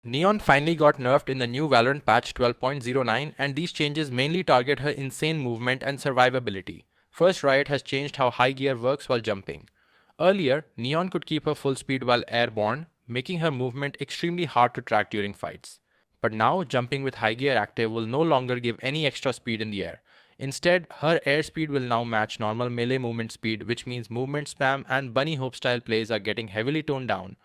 Neon finally got nerfed in the new Valorant patch 12.09, and these changes mainly target her insane movement and survivability. First, Riot has changed how high gear works while jumping. Earlier, Neon could keep her full speed while airborne, making her movement extremely hard to track during fights. But now, jumping with high gear active will no longer give any extra speed in the air. Instead, her airspeed will now match normal melee movement speed, which means movement spam and bunny hope style plays are getting heavily toned down.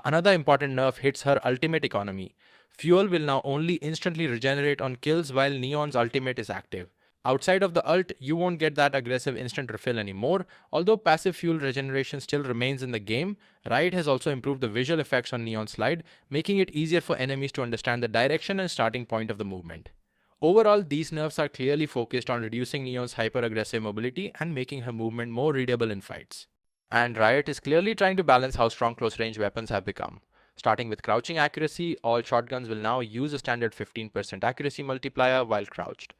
Another important nerf hits her ultimate economy. Fuel will now only instantly regenerate on kills while Neon's ultimate is active. Outside of the ult, you won't get that aggressive instant refill anymore. Although passive fuel regeneration still remains in the game, Riot has also improved the visual effects on Neon's slide, making it easier for enemies to understand the direction and starting point of the movement. Overall, these nerfs are clearly focused on reducing Neon's hyper-aggressive mobility and making her movement more readable in fights. And Riot is clearly trying to balance how strong close-range weapons have become. Starting with crouching accuracy, all shotguns will now use a standard 15% accuracy multiplier while crouched.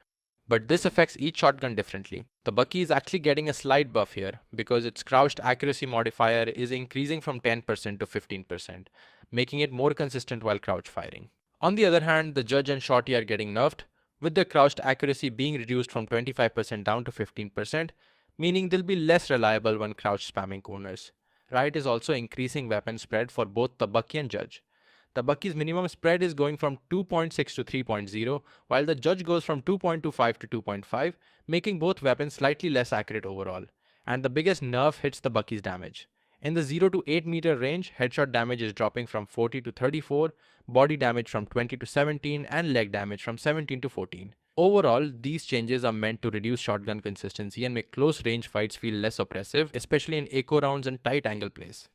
But this affects each shotgun differently. The Bucky is actually getting a slight buff here because its crouched accuracy modifier is increasing from 10% to 15%, making it more consistent while crouch firing. On the other hand, the Judge and Shorty are getting nerfed, with their crouched accuracy being reduced from 25% down to 15%, meaning they'll be less reliable when crouch spamming corners. Riot is also increasing weapon spread for both the Bucky and Judge. The Bucky's minimum spread is going from 2.6 to 3.0, while the Judge goes from 2.25 to 2.5, making both weapons slightly less accurate overall. And the biggest nerf hits the Bucky's damage. In the 0 to 8 meter range, headshot damage is dropping from 40 to 34, body damage from 20 to 17, and leg damage from 17 to 14. Overall, these changes are meant to reduce shotgun consistency and make close range fights feel less oppressive, especially in echo rounds and tight angle plays.